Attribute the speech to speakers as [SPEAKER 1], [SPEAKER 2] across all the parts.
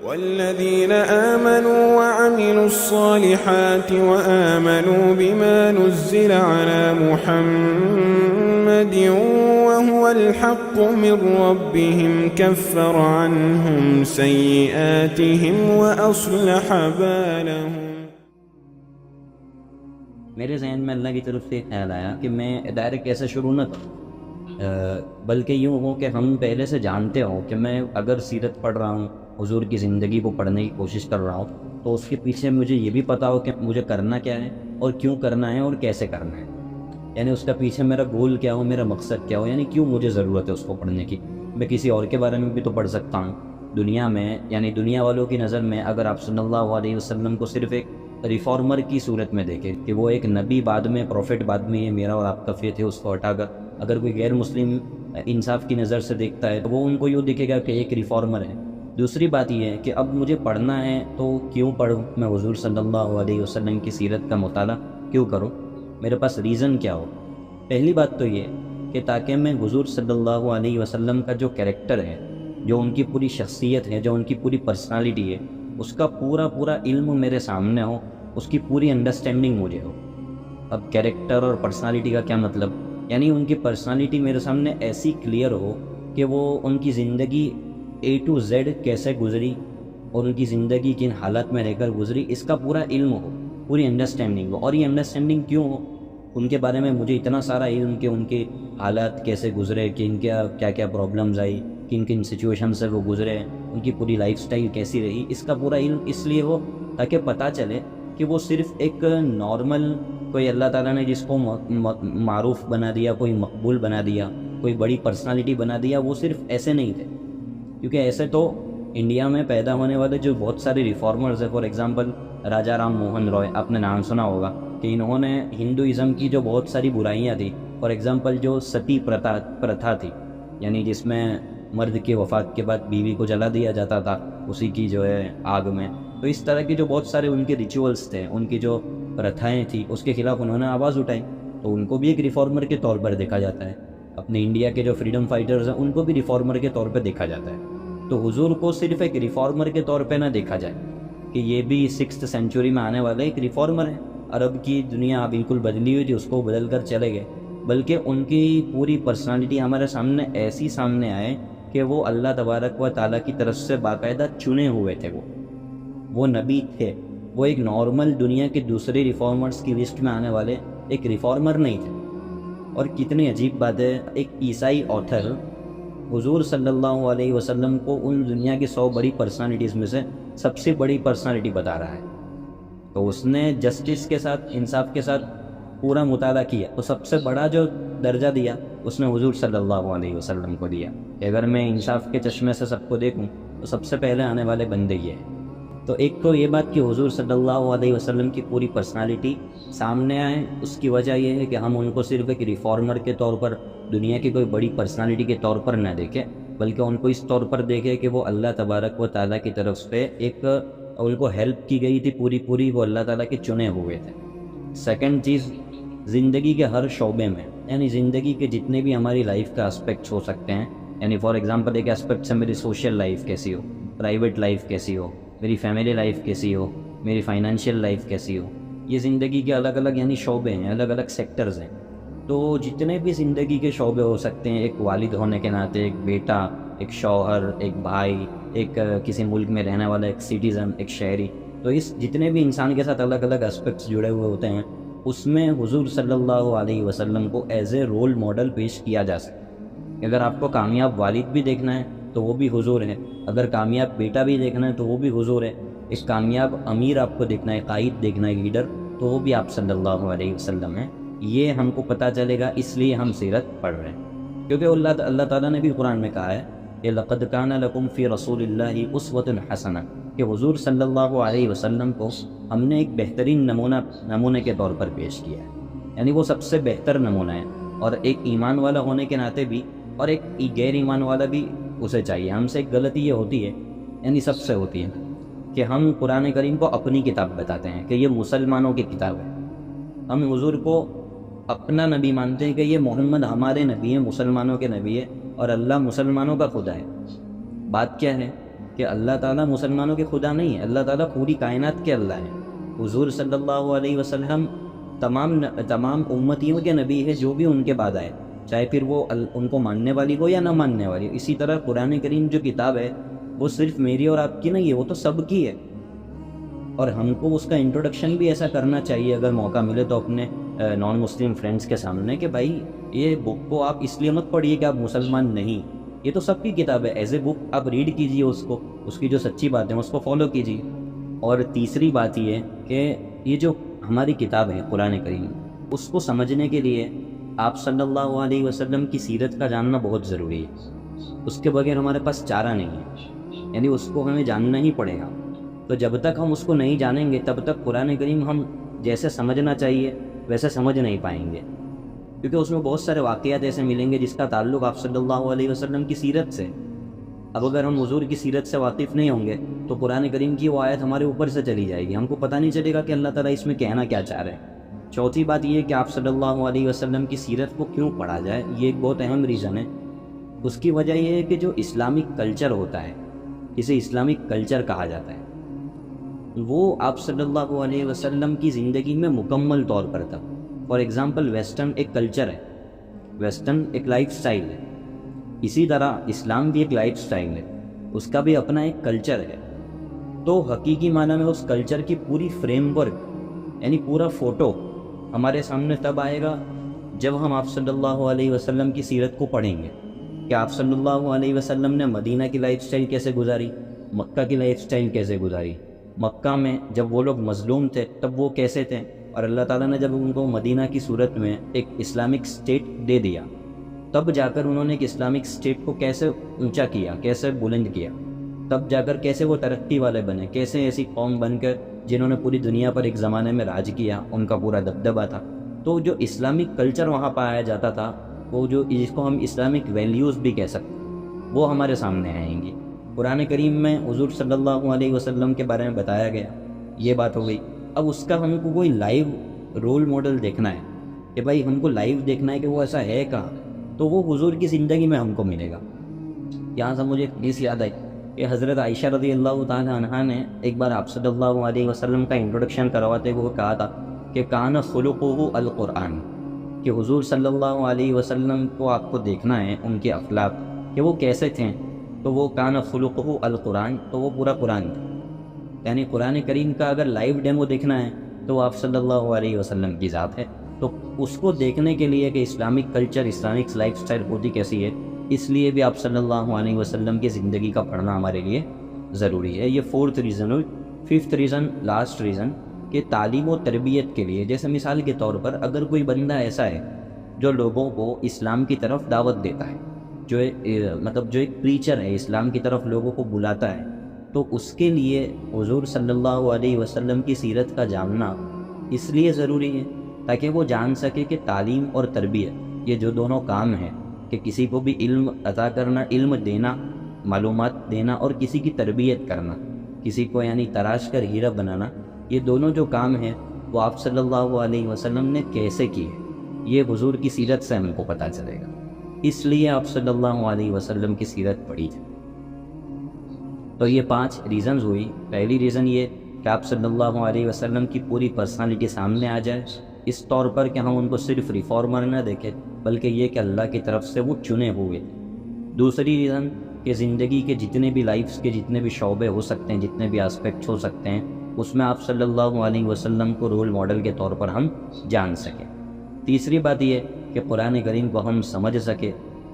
[SPEAKER 1] والذين آمنوا وعملوا الصالحات وآمنوا بما نزل على محمد وهو الحق من ربهم كفر عنهم سيئاتهم وأصلح بالهم.
[SPEAKER 2] میرے ذہن میں اللہ کی طرف سے خیال آیا کہ میں ڈائریکٹ ایسے شروع نہ کروں، بلکہ یوں ہو کہ ہم پہلے سے جانتے ہوں کہ میں اگر سیرت پڑھ رہا ہوں، حضور کی زندگی کو پڑھنے کی کوشش کر رہا ہوں، تو اس کے پیچھے مجھے یہ بھی پتہ ہو کہ مجھے کرنا کیا ہے اور کیوں کرنا ہے اور کیسے کرنا ہے، یعنی اس کا پیچھے میرا گول کیا ہو، میرا مقصد کیا ہو، یعنی کیوں مجھے ضرورت ہے اس کو پڑھنے کی. میں کسی اور کے بارے میں بھی تو پڑھ سکتا ہوں دنیا میں، یعنی دنیا والوں کی نظر میں اگر آپ صلی اللہ علیہ وسلم کو صرف ایک ریفارمر کی صورت میں دیکھیں کہ وہ ایک نبی بعد میں، پروفٹ بعد میں، یہ میرا اور آپ کا فیتھ ہے، اس کو ہٹا کر اگر کوئی غیر مسلم انصاف کی نظر سے دیکھتا ہے تو وہ ان کو یوں دکھے گا کہ ایک ریفارمر ہے. دوسری بات یہ ہے کہ اب مجھے پڑھنا ہے تو کیوں پڑھوں، میں حضور صلی اللہ علیہ وسلم کی سیرت کا مطالعہ کیوں کروں، میرے پاس ریزن کیا ہو. پہلی بات تو یہ کہ تاکہ میں حضور صلی اللہ علیہ وسلم کا جو کریکٹر ہے، جو ان کی پوری شخصیت ہے، جو ان کی پوری پرسنالٹی ہے، اس کا پورا علم میرے سامنے ہو، اس کی پوری انڈرسٹینڈنگ مجھے ہو. اب کریکٹر اور پرسنالٹی کا کیا مطلب، یعنی ان کی پرسنالٹی میرے سامنے ایسی کلیئر ہو کہ وہ ان کی زندگی A to Z کیسے گزری اور ان کی زندگی کن حالات میں رہ کر گزری، اس کا پورا علم ہو، پوری انڈرسٹینڈنگ ہو. اور یہ انڈرسٹینڈنگ کیوں ہو، ان کے بارے میں مجھے اتنا سارا علم کہ ان کے حالات کیسے گزرے، کہ ان کیا کیا پرابلمز آئی، کن سچویشن سے وہ گزرے، ان کی پوری لائف سٹائل کیسی رہی، اس کا پورا علم اس لیے ہو تاکہ پتہ چلے کہ وہ صرف ایک نارمل، کوئی اللہ تعالیٰ نے جس کو معروف بنا دیا، کوئی مقبول بنا دیا، کوئی بڑی پرسنالٹی بنا دیا، وہ صرف ایسے نہیں تھے. کیونکہ ایسے تو انڈیا میں پیدا ہونے والے جو بہت سارے ریفارمرز ہیں، فار ایگزامپل راجا رام موہن رائے، آپ نے نام سنا ہوگا کہ انہوں نے ہندوازم کی جو بہت ساری برائیاں تھیں، فار ایگزامپل جو ستی پرتھا تھی، یعنی جس میں مرد کی وفات کے بعد بیوی کو جلا دیا جاتا تھا اسی کی جو ہے آگ میں، تو اس طرح کی جو بہت سارے ان کے ریچولز تھے، ان کی جو پرتھائیں تھیں، اس کے خلاف انہوں نے آواز اٹھائی. تو ان کو بھی ایک ریفارمر کے طور پر دیکھا جاتا ہے. اپنے انڈیا کے جو فریڈم فائٹرز ہیں ان کو بھی ریفارمر کے طور پہ دیکھا جاتا ہے. تو حضور کو صرف ایک ریفارمر کے طور پہ نہ دیکھا جائے کہ یہ بھی 6th سینچری میں آنے والے ایک ریفارمر ہے، عرب کی دنیا بالکل بدلی ہوئی تھی، اس کو بدل کر چلے گئے، بلکہ ان کی پوری پرسنالٹی ہمارے سامنے ایسی سامنے آئے کہ وہ اللہ تبارک و تعالیٰ کی طرف سے باقاعدہ چنے ہوئے تھے. وہ نبی تھے، وہ ایک نارمل دنیا کے دوسرے ریفارمرز کی لسٹ میں آنے والے ایک ریفارمر نہیں تھے. اور کتنی عجیب بات ہے، ایک عیسائی آتھر حضور صلی اللہ علیہ وسلم کو ان دنیا کی 100 بڑی پرسنالٹیز میں سے سب سے بڑی پرسنالٹی بتا رہا ہے. تو اس نے جسٹس کے ساتھ، انصاف کے ساتھ پورا مطالعہ کیا، تو سب سے بڑا جو درجہ دیا اس نے حضور صلی اللہ علیہ وسلم کو دیا کہ اگر میں انصاف کے چشمے سے سب کو دیکھوں تو سب سے پہلے آنے والے بندے یہ ہیں. تو ایک تو یہ بات کہ حضور صلی اللہ علیہ وسلم کی پوری پرسنالٹی سامنے آئے، اس کی وجہ یہ ہے کہ ہم ان کو صرف ایک ریفارمر کے طور پر، دنیا کی کوئی بڑی پرسنالٹی کے طور پر نہ دیکھیں، بلکہ ان کو اس طور پر دیکھیں کہ وہ اللہ تبارک و تعالیٰ کی طرف سے ایک ان کو ہیلپ کی گئی تھی پوری، وہ اللہ تعالیٰ کے چنے ہوئے تھے. سیکنڈ چیز، زندگی کے ہر شعبے میں، یعنی زندگی کے جتنے بھی ہماری لائف کا اسپیکٹس ہو سکتے ہیں، یعنی فار ایگزامپل ایک اسپیکٹ سے میری سوشل لائف کیسی ہو، پرائیویٹ لائف کیسی ہو، میری فیملی لائف کیسی ہو، میری فائنینشیل لائف کیسی ہو، یہ زندگی کے الگ الگ یعنی شعبے ہیں، الگ الگ سیکٹرز ہیں. تو جتنے بھی زندگی کے شعبے ہو سکتے ہیں، ایک والد ہونے کے ناطے، ایک بیٹا، ایک شوہر، ایک بھائی، ایک کسی ملک میں رہنے والا ایک سٹیزن، ایک شہری، تو اس جتنے بھی انسان کے ساتھ الگ الگ اسپیکٹس جڑے ہوئے ہوتے ہیں، اس میں حضور صلی اللہ علیہ وسلم کو ایز اے رول ماڈل پیش کیا جا سکتا ہے. اگر آپ کو کامیاب والد بھی دیکھنا ہے تو وہ بھی حضور ہے، اگر کامیاب بیٹا بھی دیکھنا ہے تو وہ بھی حضور ہے، ایک کامیاب امیر آپ کو دیکھنا ہے، قائد دیکھنا ہے، لیڈر، تو وہ بھی آپ صلی اللہ علیہ وسلم ہیں. یہ ہم کو پتہ چلے گا، اس لیے ہم سیرت پڑھ رہے ہیں، کیونکہ اللہ تعالیٰ نے بھی قرآن میں کہا ہے کہ لَقَدْ كَانَ لَكُمْ فِي رَسُولِ اللَّهِ أُسْوَةٌ حَسَنَةٌ، کہ حضور صلی اللہ علیہ وسلم کو ہم نے ایک بہترین نمونے کے طور پر پیش کیا ہے، یعنی وہ سب سے بہتر نمونہ ہے. اور ایک ایمان والا ہونے کے ناطے بھی، اور ایک غیر ایمان والا بھی اسے چاہیے. ہم سے ایک غلطی یہ ہوتی ہے، یعنی سب سے ہوتی ہے، کہ ہم قرآن کریم کو اپنی کتاب بتاتے ہیں کہ یہ مسلمانوں کی کتاب ہے. ہم حضور کو اپنا نبی مانتے ہیں کہ یہ محمد ہمارے نبی ہیں، مسلمانوں کے نبی ہے، اور اللہ مسلمانوں کا خدا ہے۔ بات کیا ہے کہ اللہ تعالیٰ مسلمانوں کے خدا نہیں ہے، اللہ تعالیٰ پوری کائنات کے اللہ ہے۔ حضور صلی اللہ علیہ وسلم تمام امتیوں کے نبی ہے جو بھی ان کے بعد آئے، چاہے پھر وہ ان کو ماننے والی ہو یا نہ ماننے والی۔ اسی طرح قرآن کریم جو کتاب ہے وہ صرف میری اور آپ کی نہیں ہے، وہ تو سب کی ہے، اور ہم کو اس کا انٹروڈکشن بھی ایسا کرنا چاہیے اگر موقع ملے تو اپنے نان مسلم فرینڈس کے سامنے کہ بھائی یہ بک کو آپ اس لیے مت پڑھیے کہ آپ مسلمان نہیں، یہ تو سب کی کتاب ہے، ایز اے بک آپ ریڈ کیجیے اس کو، اس کی جو سچی باتیں اس کو فالو کیجیے۔ اور تیسری بات یہ ہے کہ یہ جو ہماری کتاب ہے قرآن کریم، اس کو سمجھنے کے لیے آپ صلی اللہ علیہ وسلم کی سیرت کا جاننا بہت ضروری ہے، اس کے بغیر ہمارے پاس چارہ نہیں ہے، یعنی اس کو ہمیں جاننا ہی پڑے گا۔ تو جب تک ہم اس کو نہیں جانیں گے تب تک قرآن کریم ہم جیسے سمجھنا چاہیے ویسے سمجھ نہیں پائیں گے، کیونکہ اس میں بہت سارے واقعات ایسے ملیں گے جس کا تعلق آپ صلی اللہ علیہ وسلم کی سیرت سے۔ اب اگر ہم حضور کی سیرت سے واقف نہیں ہوں گے تو قرآن کریم کی وہ آیت ہمارے اوپر سے چلی جائے گی، ہم کو پتہ نہیں چلے گا کہ اللہ تعالیٰ اس میں کہنا کیا چاہ رہے ہیں۔ چوتھی بات یہ ہے کہ آپ صلی اللہ علیہ وسلم کی سیرت کو کیوں پڑھا جائے، یہ ایک بہت اہم ریزن ہے۔ اس کی وجہ یہ ہے کہ جو اسلامک کلچر ہوتا ہے، اسے اسلامک کلچر کہا جاتا ہے، وہ آپ صلی اللہ علیہ وسلم کی زندگی میں مکمل طور پر تھا۔ فار ایگزامپل ویسٹرن ایک کلچر ہے، ویسٹرن ایک لائف سٹائل ہے، اسی طرح اسلام بھی ایک لائف سٹائل ہے، اس کا بھی اپنا ایک کلچر ہے۔ تو حقیقی معنی میں اس کلچر کی پوری فریم ورک یعنی پورا فوٹو ہمارے سامنے تب آئے گا جب ہم آپ صلی اللہ علیہ وسلم کی سیرت کو پڑھیں گے کہ آپ صلی اللہ علیہ وسلم نے مدینہ کی لائف سٹائل کیسے گزاری، مکہ کی لائف سٹائل کیسے گزاری، مکہ میں جب وہ لوگ مظلوم تھے تب وہ کیسے تھے، اور اللہ تعالیٰ نے جب ان کو مدینہ کی صورت میں ایک اسلامک سٹیٹ دے دیا تب جا کر انہوں نے ایک اسلامک سٹیٹ کو کیسے اونچا کیا، کیسے بلند کیا، تب جا کر کیسے وہ ترقی والے بنے، کیسے ایسی قوم بن کر جنہوں نے پوری دنیا پر ایک زمانے میں راج کیا، ان کا پورا دبدبہ تھا۔ تو جو اسلامک کلچر وہاں پایا جاتا تھا، وہ جو جس کو ہم اسلامک ویلیوز بھی کہہ سکتے ہیں، وہ ہمارے سامنے آئیں گی۔ قرآن کریم میں حضور صلی اللہ علیہ وسلم کے بارے میں بتایا گیا، یہ بات ہو گئی۔ اب اس کا ہم کو کوئی لائیو رول ماڈل دیکھنا ہے کہ بھائی ہم کو لائیو دیکھنا ہے کہ وہ ایسا ہے کہاں، تو وہ حضور کی زندگی میں ہم کو ملے گا۔ یہاں سے مجھے ایک حدیث یاد آئی کہ حضرت عائشہ رضی اللہ تعالیٰ عنہا نے ایک بار آپ صلی اللہ علیہ وسلم کا انٹروڈکشن کرواتے ہوئے کہا تھا کہ کان خلقہ القرآن، کہ حضور صلی اللہ علیہ وسلم کو آپ کو دیکھنا ہے ان کے اخلاق کہ وہ کیسے تھے، تو وہ کان خلقہ القرآن، تو وہ پورا قرآن تھا۔ یعنی قرآن کریم کا اگر لائیو ڈیمو دیکھنا ہے تو وہ آپ صلی اللہ علیہ وسلم کی ذات ہے۔ تو اس کو دیکھنے کے لیے کہ Islamic culture, Islamic life style ہوتی کیسی ہے، اس لیے بھی آپ صلی اللہ علیہ وسلم کی زندگی کا پڑھنا ہمارے لیے ضروری ہے۔ یہ فورتھ ریزن ہوئی۔ ففتھ ریزن، لاسٹ ریزن، کہ تعلیم و تربیت کے لیے، جیسے مثال کے طور پر اگر کوئی بندہ ایسا ہے جو لوگوں کو اسلام کی طرف دعوت دیتا ہے، جو ایک پریچر ہے، اسلام کی طرف لوگوں کو بلاتا ہے، تو اس کے لیے حضور صلی اللہ علیہ وسلم کی سیرت کا جاننا اس لیے ضروری ہے تاکہ وہ جان سکے کہ تعلیم اور تربیت یہ جو دونوں کام ہیں، کہ کسی کو بھی علم عطا کرنا، علم دینا، معلومات دینا، اور کسی کی تربیت کرنا، کسی کو یعنی تراش کر ہیرا بنانا، یہ دونوں جو کام ہیں وہ آپ صلی اللہ علیہ وسلم نے کیسے کیے، یہ حضور کی سیرت سے ہم کو پتہ چلے گا۔ اس لیے آپ صلی اللہ علیہ وسلم کی سیرت پڑھی جائے۔ تو یہ 5 ریزنز ہوئی۔ پہلی ریزن یہ کہ آپ صلی اللہ علیہ وسلم کی پوری پرسنالٹی سامنے آ جائے، اس طور پر کہ ہم ان کو صرف ریفارمر نہ دیکھیں بلکہ یہ کہ اللہ کی طرف سے وہ چنے ہوئے۔ دوسری ریزن کہ زندگی کے جتنے بھی لائفز کے جتنے بھی شعبے ہو سکتے ہیں، جتنے بھی آسپیکٹس ہو سکتے ہیں، اس میں آپ صلی اللہ علیہ وسلم کو رول ماڈل کے طور پر ہم جان سکیں۔ تیسری بات یہ کہ قرآن کریم کو ہم سمجھ سکیں۔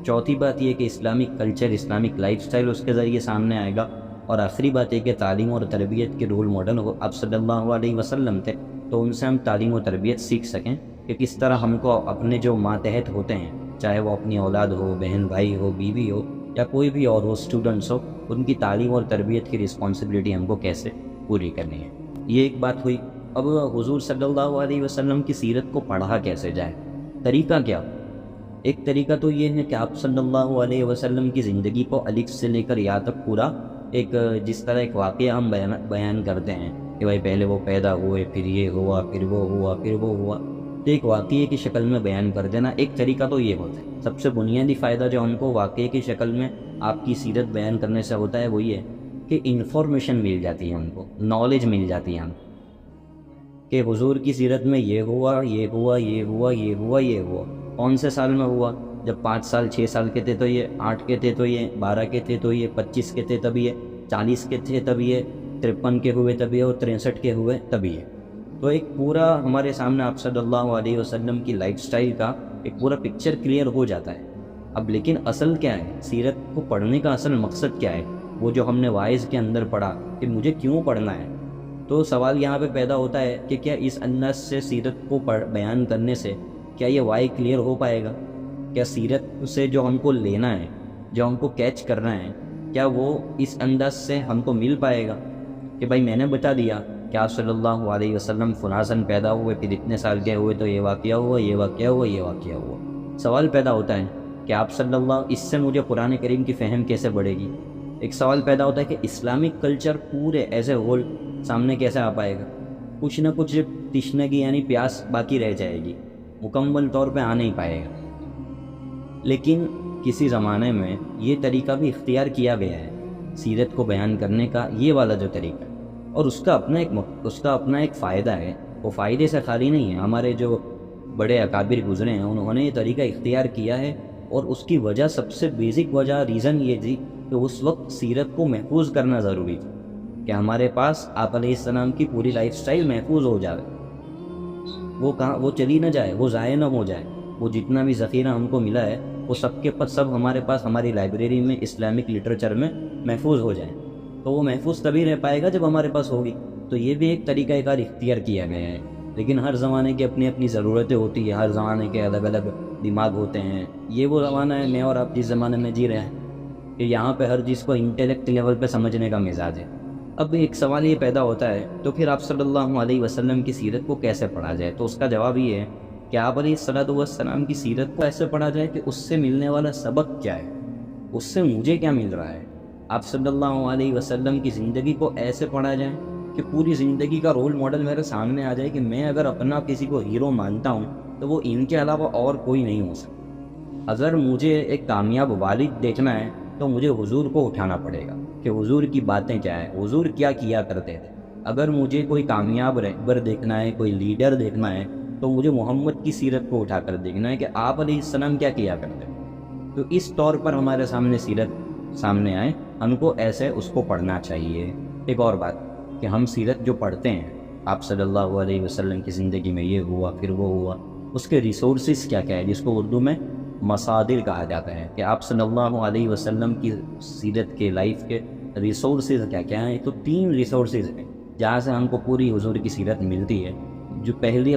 [SPEAKER 2] چوتھی بات یہ کہ Islamic culture, Islamic life style اس کے ذریعے سامنے آئے گا۔ اور آخری بات یہ کہ تعلیم اور تربیت کے رول ماڈل آپ صلی اللہ علیہ وسلم تھے، تو ان سے ہم تعلیم و تربیت سیکھ سکیں کہ کس طرح ہم کو اپنے جو ماتحت ہوتے ہیں، چاہے وہ اپنی اولاد ہو، بہن بھائی ہو، بیوی ہو، یا کوئی بھی اور ہو، اسٹوڈنٹس ہو، ان کی تعلیم اور تربیت کی رسپانسبلٹی ہم کو کیسے پوری کرنی ہے۔ یہ ایک بات ہوئی۔ اب حضور صلی اللہ علیہ وسلم کی سیرت کو پڑھا کیسے جائے، طریقہ کیا؟ ایک طریقہ تو یہ ہے کہ آپ صلی اللہ علیہ وسلم کی زندگی کو الف سے لے کر یا تک پورا ایک جس طرح ایک واقعہ ہم بیان کرتے ہیں کہ بھائی پہلے وہ پیدا ہوئے، پھر یہ ہوا، پھر وہ ہوا، پھر وہ ہوا، ایک واقعے کی شکل میں بیان کر دینا ایک طریقہ تو یہ ہوتا ہے۔ سب سے بنیادی فائدہ جو ہم کو واقعے کی شکل میں آپ کی سیرت بیان کرنے سے ہوتا ہے وہ یہ کہ انفارمیشن مل جاتی ہے، ہم کو نالج مل جاتی ہے ہم کہ حضور کی سیرت میں یہ ہوا، یہ ہوا، یہ ہوا، یہ ہوا، یہ ہوا۔ کون سے سال میں ہوا؟ جب 5 سال 6 سال کے تھے تو یہ، 8 کے تھے تو یہ، 12 کے تھے تو یہ، 25 کے تھے تب یہ، 40 کے تھے تب یہ، 53 کے ہوئے تب یہ، اور 63 کے ہوئے تب یہ۔ تو ایک پورا ہمارے سامنے آپ صلی اللہ علیہ وسلم کی لائف سٹائل کا ایک پورا پکچر کلیئر ہو جاتا ہے۔ اب لیکن اصل کیا ہے، سیرت کو پڑھنے کا اصل مقصد کیا ہے؟ وہ جو ہم نے وائز کے اندر پڑھا کہ مجھے کیوں پڑھنا ہے، تو سوال یہاں پہ پیدا ہوتا ہے کہ کیا اس انداز سے سیرت کو بیان کرنے سے کیا یہ وائی کلیئر ہو پائے گا؟ کیا سیرت سے جو ہم کو لینا ہے، جو ہم کو کیچ کرنا ہے، کیا وہ اس انداز سے ہم کو مل پائے گا کہ بھائی میں نے بتا دیا کہ آپ صلی اللہ علیہ وسلم فلاں سن پیدا ہوئے، پھر اتنے سال کے ہوئے تو یہ واقعہ ہوا، یہ واقعہ ہوا، یہ واقعہ ہوا۔ سوال پیدا ہوتا ہے کہ آپ صلی اللہ، اس سے مجھے قرآن کریم کی فہم کیسے بڑھے گی؟ ایک سوال پیدا ہوتا ہے کہ اسلامک کلچر پورے ایز اے ہول سامنے کیسے آ پائے گا؟ کچھ نہ کچھ تشنگی یعنی پیاس باقی رہ جائے گی، مکمل طور پہ آ نہیں پائے گا۔ لیکن کسی زمانے میں یہ طریقہ بھی اختیار کیا گیا ہے سیرت کو بیان کرنے کا، یہ والا جو طریقہ ہے، اور اس کا اپنا ایک فائدہ ہے۔ وہ فائدے سے خالی نہیں ہے۔ ہمارے جو بڑے اکابر گزرے ہیں انہوں نے یہ طریقہ اختیار کیا ہے، اور اس کی وجہ، سب سے بیسک وجہ، ریزن یہ تھی کہ اس وقت سیرت کو محفوظ کرنا ضروری تھا کہ ہمارے پاس آپ علیہ السلام کی پوری لائف سٹائل محفوظ ہو جائے، وہ چلی نہ جائے، وہ ضائع نہ ہو جائے۔ وہ جتنا بھی ذخیرہ ہم کو ملا ہے وہ سب کے پاس، سب ہمارے پاس ہماری لائبریری میں اسلامک لٹریچر میں محفوظ ہو جائیں۔ تو وہ محفوظ تبھی رہ پائے گا جب ہمارے پاس ہوگی۔ تو یہ بھی ایک طریقہ کار اختیار کیا گیا ہے۔ لیکن ہر زمانے کی اپنی اپنی ضرورتیں ہوتی ہیں، ہر زمانے کے الگ الگ دماغ ہوتے ہیں۔ یہ وہ زمانہ ہے، میں اور آپ جس زمانے میں جی رہے ہیں، کہ یہاں پہ ہر چیز کو انٹلیکٹ لیول پہ سمجھنے کا مزاج ہے۔ اب ایک سوال یہ پیدا ہوتا ہے تو پھر آپ صلی اللہ علیہ وسلم کی سیرت کو کیسے پڑھا جائے؟ تو اس کا جواب یہ ہے کہ آپ علیہ السلام کی سیرت کو ایسے پڑھا جائے کہ اس سے ملنے والا سبق کیا ہے، اس سے مجھے کیا مل رہا ہے۔ آپ صلی اللہ علیہ وسلم کی زندگی کو ایسے پڑھا جائے کہ پوری زندگی کا رول ماڈل میرے سامنے آ جائے کہ میں اگر اپنا کسی کو ہیرو مانتا ہوں تو وہ ان کے علاوہ اور کوئی نہیں ہو سکتا۔ اگر مجھے ایک کامیاب والد دیکھنا ہے تو مجھے حضور کو اٹھانا پڑے گا کہ حضور کی باتیں کیا ہیں، حضور کیا کیا کرتے تھے۔ اگر مجھے کوئی کامیاب رہبر دیکھنا ہے، کوئی لیڈر دیکھنا ہے، تو مجھے محمد کی سیرت کو اٹھا کر دیکھنا ہے کہ آپ علیہ السلام کیا کیا کرتے ہیں۔ تو اس طور پر ہمارے سامنے سیرت سامنے آئے، ہم کو ایسے اس کو پڑھنا چاہیے۔ ایک اور بات کہ ہم سیرت جو پڑھتے ہیں، آپ صلی اللہ علیہ وسلم کی زندگی میں یہ ہوا، پھر وہ ہوا، اس کے ریسورسز کیا کیا ہے، جس کو اردو میں مصادر کہا جاتا ہے، کہ آپ صلی اللہ علیہ وسلم کی سیرت کے لائف کے ریسورسز کیا کیا ہیں۔ تو 3 ریسورسز ہیں جہاں سے ہم کو پوری حضور کی سیرت ملتی ہے۔ جو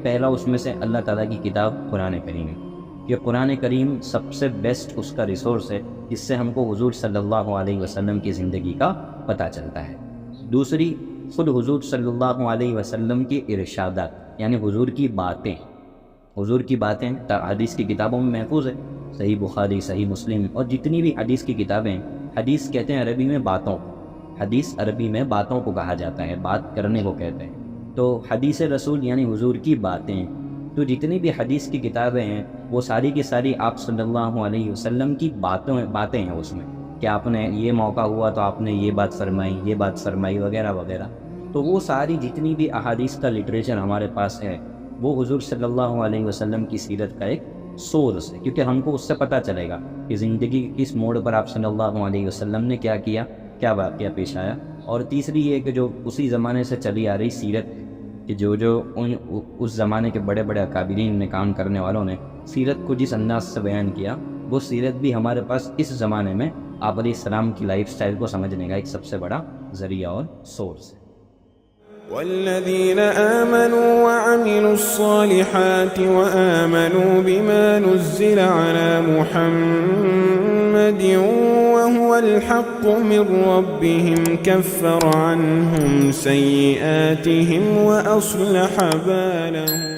[SPEAKER 2] پہلا اس میں سے اللہ تعالیٰ کی کتاب قرآن کریم ہے۔ یہ قرآن کریم سب سے بیسٹ اس کا ریسورس ہے، جس سے ہم کو حضور صلی اللہ علیہ وسلم کی زندگی کا پتہ چلتا ہے۔ دوسری، خود حضور صلی اللہ علیہ وسلم کی ارشادات، یعنی حضور کی باتیں۔ حضور کی باتیں حدیث کی کتابوں میں محفوظ ہے، صحیح بخاری، صحیح مسلم، اور جتنی بھی حدیث کی کتابیں ہیں۔ حدیث کہتے ہیں عربی میں باتوں، حدیث عربی میں باتوں کو کہا جاتا ہے، بات کرنے کو کہتے ہیں۔ تو حدیث رسول یعنی حضور کی باتیں، تو جتنی بھی حدیث کی کتابیں ہیں وہ ساری کی ساری آپ صلی اللہ علیہ وسلم کی باتیں ہیں اس میں، کہ آپ نے یہ موقع ہوا تو آپ نے یہ بات فرمائی، یہ بات فرمائی، وغیرہ وغیرہ۔ تو وہ ساری جتنی بھی احادیث کا لٹریچر ہمارے پاس ہے وہ حضور صلی اللہ علیہ وسلم کی سیرت کا ایک سورس ہے، کیونکہ ہم کو اس سے پتہ چلے گا کہ زندگی کس موڑ پر آپ صلی اللہ علیہ وسلم نے کیا کیا، کیا واقعہ پیش آیا۔ اور تیسری یہ کہ جو اسی زمانے سے چلی آ رہی سیرت، کہ جو اس زمانے کے بڑے بڑے اکابرین نے، کام کرنے والوں نے سیرت کو جس انداز سے بیان کیا، وہ سیرت بھی ہمارے پاس اس زمانے میں آپ علیہ السلام کی لائف سٹائل کو سمجھنے کا ایک سب سے بڑا ذریعہ اور سورس ہے۔
[SPEAKER 1] والذين آمنوا وعملوا الصالحات وآمنوا بما نزل على محمد وهو الحق من ربهم كفر عنهم سيئاتهم وأصلح بالهم